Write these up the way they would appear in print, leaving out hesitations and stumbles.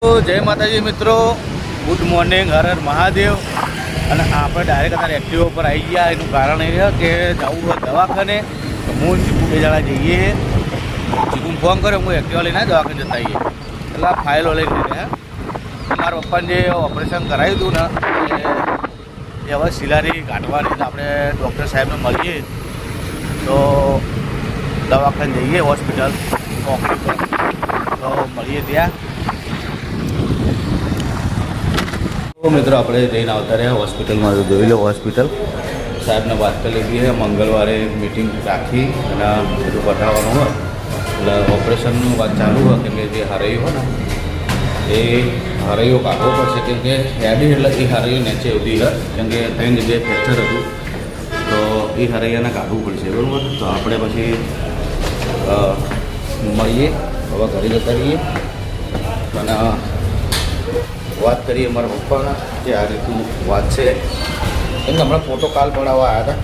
તો જય માતાજી મિત્રો, ગુડ મોર્નિંગ, હર હર મહાદેવ. અને આપણે ડાયરેક્ટ અત્યારે એક્ટિવા ઉપર આવી ગયા. એનું કારણ એ છે કે જવું હોય દવાખાને તો હું ચીકુ બે જણા જઈએ. ચીકુને ફોન કર્યો, હું એક્ટિવા લઈને દવાખાને જતા આવીએ. એટલે આ ફાઇલો લઈને ગયા. મારા પપ્પાને જે ઓપરેશન કરાવ્યું હતું ને એ હવે સિલારી કાઢવાની. આપણે ડૉક્ટર સાહેબને મળીએ તો દવાખાને જઈએ, હોસ્પિટલ ચોકડી પર તો મળીએ ત્યાં. તો મિત્રો આપણે જઈને આવતા રહ્યા હોસ્પિટલમાં. જોઈ લો હોસ્પિટલ સાહેબને વાત કરી લીધી છે. મંગળવારે મિટિંગ રાખી અને બધું પટાવવાનું હોય એટલે ઓપરેશનનું વાત ચાલુ હોય. કેમ કે જે હરાયું હોય ને એ હરાઈઓ કાઢવો પડશે. કેમ કે હેડી એટલે એ હરાઈઓ નીચે ઉધી હોય. કેમ કે 3 જગ્યાએ ફ્રેક્ચર હતું તો એ હરાઈયાને કાઢવું પડશે, બરાબર. તો આપણે પછી મળીએ, હવે ઘરે જતા રહીએ અને વાત કરીએ મારા પપ્પાના કે આ રીતનું વાત છે. એમ હમણાં ફોટો કાલ પડાવવા આવ્યા હતા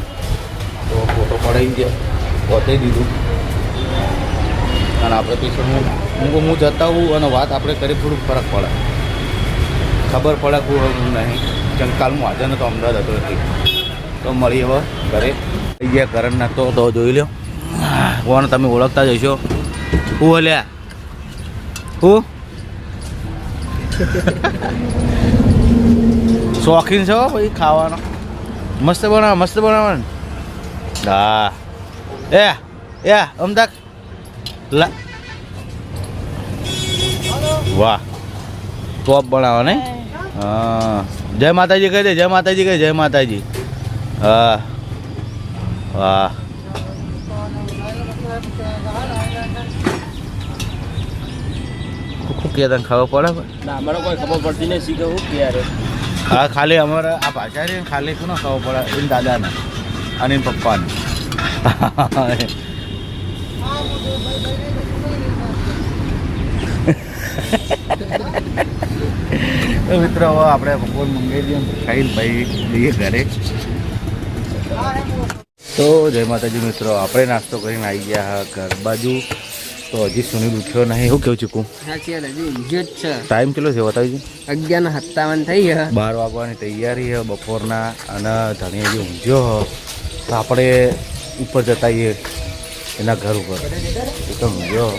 તો ફોટો પડાવી ગયા, બતાવી દીધું. અને આપણે પછી હું જતા હોઉં અને વાત આપણે કરી, થોડુંક ફરક પડે, ખબર પડે કોઈ નહીં. કેમ કાલ હું હાજર નતો, અમદાવાદ હતો એટલે. તો મળીએ હવે ઘરે. થઈ ગયા ઘરે નાખતો તો જોઈ લો કોણ તમે ઓળખતા જશો. હું હલ્યા હું શોખીન છો ભાઈ ખાવાનો. મસ્ત બનાવવાનું. હા એ અમદાવાદ લા વાહ, ટોપ બનાવો ને. હા, જય માતાજી કહી દે, જય માતાજી કહી, જય માતાજી. હા વાહ, શું કે તને ખબર પડે? અમારે કોઈ ખબર પડતી નહીં, શીખે હું ક્યારે. હા, ખાલી અમારે આ ભાષા છે, ખાલી શું ના ખબર પડે એને દાદાને અને એને પપ્પાને. તો મિત્રો હવે આપણે બપોર મંગાવી દઈએ, ખાઈ ભાઈ જઈએ ઘરે. તો જય માતાજી મિત્રો, આપણે નાસ્તો કરીને આવી ગયા ઘર બાજુ. તો હજી સુનિલ ઉઠ્યો નહીં. શું કેવું ચીકું? ટાઈમ કેટલો છે બતાવી? 11:57 થઈ ગયા. 12 વાગવાની તૈયારી છે બપોરના. અને ધણી હજી ઊંઘ્યો તો આપણે ઉપર જતા આવીએ એના ઘર ઉપર. એ તો ઊંઘ્યો.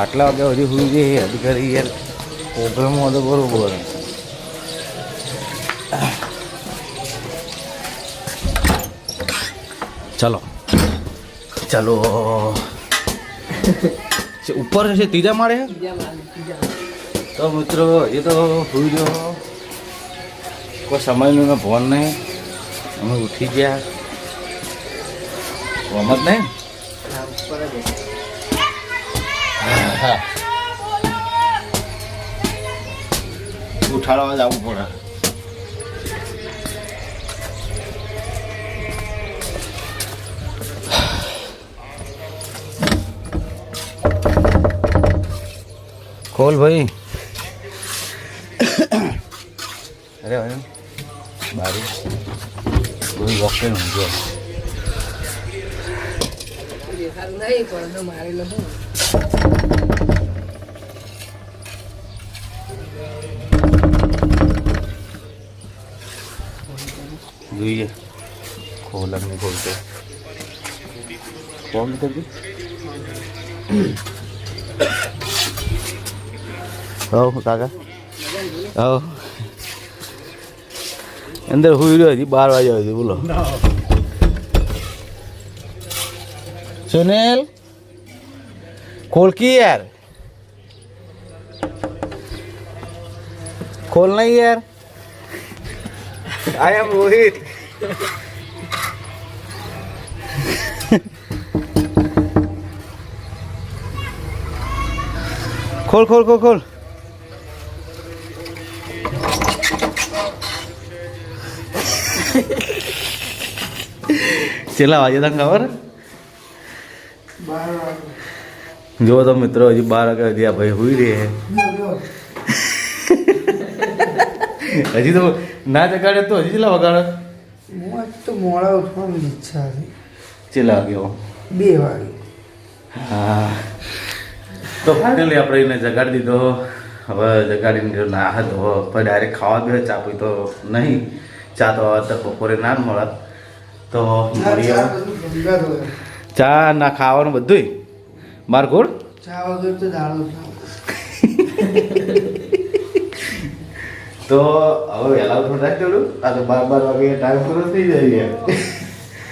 આટલા વાગ્યા હજી સુઈ જઈએ હજી કરી યાર. પ્રોગ્રામમાં તો બરોબર. ચલો ઉપર છે, ત્રીજા માળે. તો મિત્રો એ તો સુઈ ગયો, કોઈ સમયનું ને ફોન નહીં. અમે ઉઠી ગયા, રમત નહીં. ઉઠાડવા જવું પડે. ખોલ ભાઈ. અરે બારી કોઈ વોકે ઊંઘ્યો. જોઈએ ખોલક નહીં ખોલતો. ફોન કરજો. કાકા અંદર હુઈ રહ્યો હતી, 12 વાગ્યા હતી. બોલો સુનિલ, ખોલકી યાર, ખોલ નહીં યાર. આઈ એમ રોહિત. ખોલ ખોલ ખોલ ખોલ. કેટલા વાગે તને ખબર? જો તો મિત્રો હજી 12 વાગે હજી આ ભાઈ હુઈ રહે. હજી તો ના જગાડે તો હજી કેટલા વગાડે? તો મોડા ઉઠવાની ઈચ્છા હતી. ચેલા વાગ્યો? 2 વાગે. હા તો ફાઇનલી આપણે એને જગાડી દીધો. હવે જગાડીને ના હતો પણ ડાયરેક્ટ ખાવા બે ચા પી તો નહીં. ચા તો અત્યારે બપોરે ના મળે તો મળીએ. ચા ના ખાવાનું બધું માર ગોળ ચા વગર તો દાળો તો હવે વહેલા ઉઠો રાખી દેવું. આ તો 12 વાગે ટાઈમ પૂરો થઈ જાય.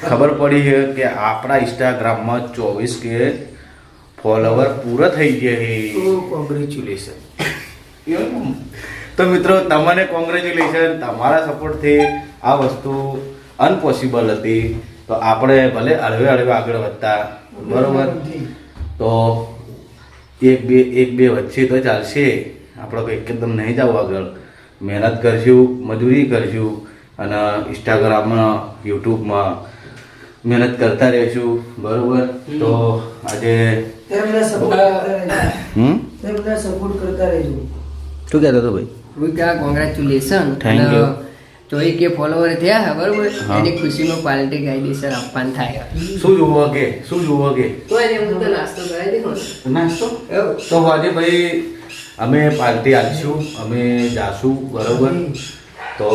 ખબર પડી છે કે આપણા ઇન્સ્ટાગ્રામમાં 24K ફોલોવર પૂરા થઈ ગયા છે. કોંગ્રેચ્યુલેશન. તો મિત્રો તમને કોંગ્રેચ્યુલેશન. તમારા સપોર્ટથી આ વસ્તુ અનપોસિબલ હતી. તો આપણે ભલે હળવે હળવે આગળ વધતા બરોબર. તો એક બે વચ્ચે તો ચાલશે. આપણે કંઈ એકદમ નહીં જવું આગળ. મહેનત કરશું, મજૂરી કરશું અને ઇન્સ્ટાગ્રામમાં યુટ્યુબમાં મહેનત કરતા રહીશું બરોબર. તો આજે સપોર્ટ કરતા રહેજો. શું કહેતો હતો ભાઈ? હું ક્યાં કોંગ્રેચ્યુલેશન. Thank you. તો એ કે ફોલોવર થયા હે બરોબર. હા. એની ખુશીમાં પાર્ટી કાયદેસર આપવાનું થાય. શું જોવો કે તો એને હું તો નાસ્તો કરાવી દઉં. નાસ્તો તો આજે ભાઈ અમે પાર્ટી આપીશું, અમે જાશું બરોબર. તો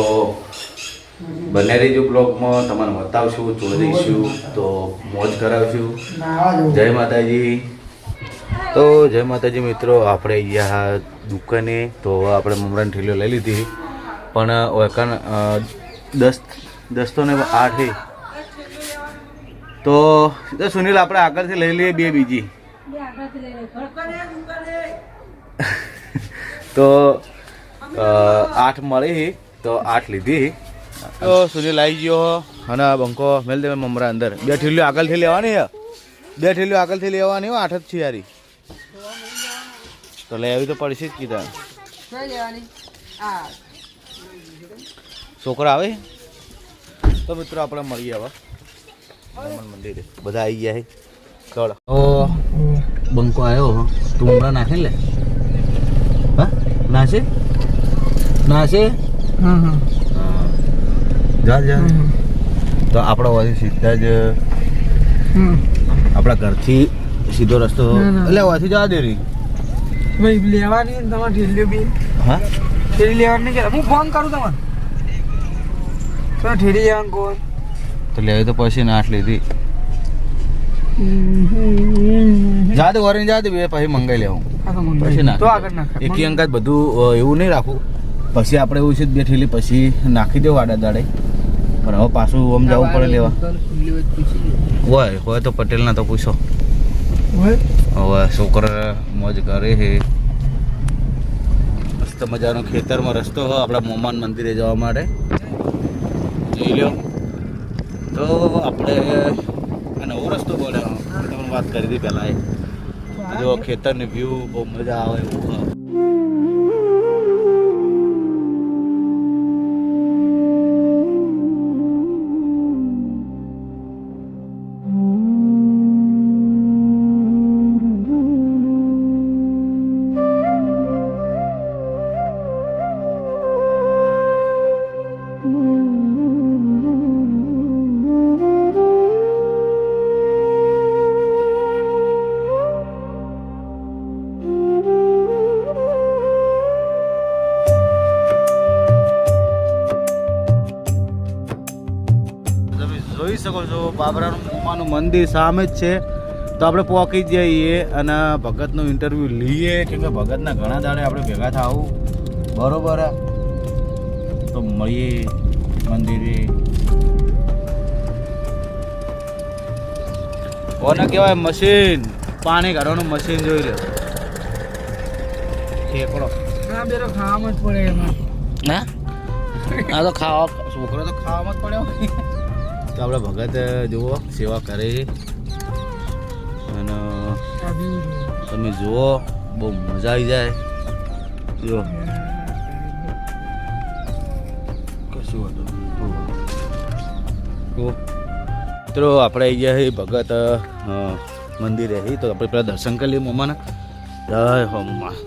બંને રેજો બ્લોગમાં તમને બતાવશું, જોઈ દઈશું, તો મોજ કરાવશું. જય માતાજી. તો જય માતાજી મિત્રો, આપણે અહીંયા દુકાને તો આપણે મમરાની ઠેલીઓ લઈ લીધી પણ ઓકાન 10 તો ને 8 તો સુનિલ આપણે આગળથી લઈ લઈએ 2 બીજી. તો 8 મળી તો 8 લીધી. તો સુનિલ આવી ગયો અને બંકો મેલ દે મમરા અંદર. 2 ઠેલીઓ આગળથી લેવાની હે, 2 ઠેલીઓ આગળથી લેવાની હો. 8 જ છે યારી. તો લઈ આવી તો પડશે જ કીધા. છોકરા આવે તો મિત્રો આપણે મળીએ હવે હનુમાન મંદિરે. બધા આવી ગયા છે. ચલો તો બંકો આવ્યો. તું હમણાં નાખે લે. હા નાશે જા. તો આપણા વાથી સીધા જ આપણા ઘરથી સીધો રસ્તો એટલે વાથી જવા દે રહી ભાઈ લેવાની તમારે ઠેલીઓ બી. હા ઠેલી લેવાની નહીં. હું ફોન કરું તમને. તો ઠેલી લેવાનું કોણ તો લેવી તો પછી ને 8 લીધી. જા દે વરીને જા દે બે પછી મંગાઈ લેવું પછી ના. તો આગળ નાખ. એકી અંગાત બધું એવું નહીં રાખવું. પછી આપણે એવું છે 2 ઠેલી પછી નાખી દેવું આડા દાડે. પણ હવે પાછું આમ જવું પડે લેવા. હોય તો પટેલના તો પૂછો. હવે છોકરા મોજ કરે છે. મસ્ત મજાનો ખેતરમાં રસ્તો હોય આપણા મોમાન મંદિરે જવા માટે. જોઈ લો. તો આપણે આ નવો રસ્તો બન્યો. તમને વાત કરી હતી પહેલાં. જો ખેતરની વ્યૂ બહુ મજા આવે એવું હોય. જોઈ શકો છો બાબરાનું મોમાનું મંદિર સામે જ છે. તો આપણે પહોંચી જઈએ અને ભગતનું ઇન્ટરવ્યૂ લઈએ કેમ કે ભગતના ઘણા દાડે આપણે ભેગા થાવું બરોબર. તો મળીએ મંદિરે. કોને કહેવાય મશીન, પાણી કાઢવાનું મશીન જોઈ લે. ઠેકડો ખાવામાં જ પડે એમાં. ના આ તો ખાવા છોકરો તો ખાવામાં જ પડ્યો. તો આપણે ભગત જુઓ સેવા કરે અને તમે જુઓ બહુ મજા આવી જાય. જુઓ કશું હતું મિત્રો આપણે આવી ગયા છીએ ભગત મંદિરે. તો આપણે પેલા દર્શન કરી લઈએ મમ્માના. જય હો મમ્મા.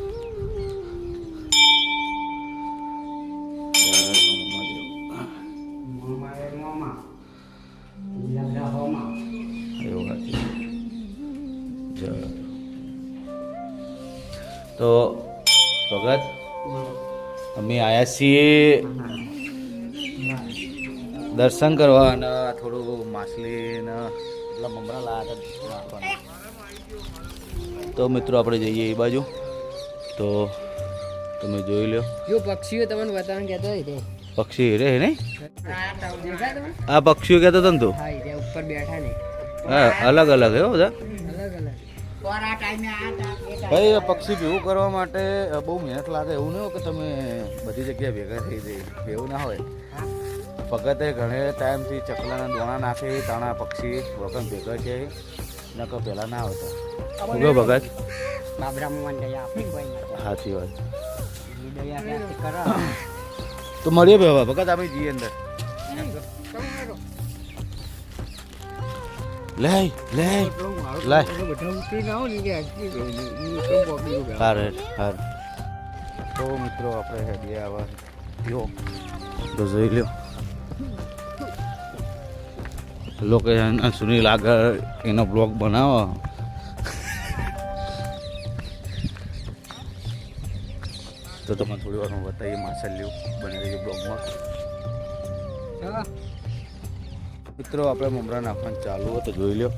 તો ભગત અમે આવ્યા છીએ દર્શન કરવા અને થોડું માછલી ને એટલા મમરા લાયા નાખવાના. તો મિત્રો આપણે જઈએ એ બાજુ. તો તમે જોઈ લો જો પક્ષીઓ તમને બતાવવાનું કહેતો હોય તે પક્ષી રે નહીં દેખાય તમને? આ પક્ષીઓ કહેતો હતો ને તું હા એ ઉપર બેઠા ને હા અલગ અલગ હે હો બધા અલગ અલગ ભાઈ આ પક્ષી ભેગું કરવા માટે બહુ મહેનત લાગે. એવું નહીં હોય કે તમે બધી જગ્યાએ ભેગા થઈ જાય એવું ના હોય. ભગતે ઘણે ટાઈમથી ચકલાના દોણા નાખી તાણા પક્ષી વગર ભેગા છે નકર પહેલાં ના આવતા. શું ભગત બાબરામાં દયા આપી કોઈ નથી. સાચી વાત. એ દયા ક્યાંથી કરો? તો મળીએ બે હવે ભગત આપણે જઈએ અંદર. લે લે લાય હારે હાર. તો મિત્રો આપણે હેડીએ આવા જો તો જોઈ લ્યો લોકેશન સુનિલ આગળ એનો બ્લોગ બનાવો. તો તમે થોડી વારમાં બતાવીએ માછલીઓ બની રહી બ્લોગમાં. મિત્રો આપણે મમરા નાખવાનું ચાલુ હોય તો જોઈ લો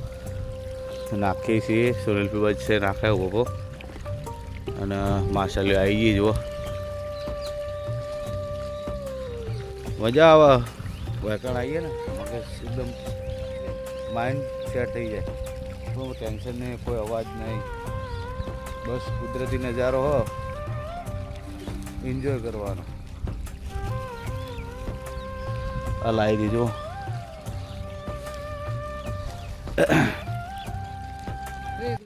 નાખીએ છીએ. સુનિલ પીવા છે નાખે ઉભો અને માછલીઓ આવી ગઈ જુઓ. મજા આવે વેકણ આવીએ ને મગજ એકદમ માઇન્ડ સેટ થઈ જાય. કોઈ ટેન્શન નહીં, કોઈ અવાજ નહીં, બસ કુદરતી નજારો હો એન્જોય કરવાનો. આ લાવી દીધો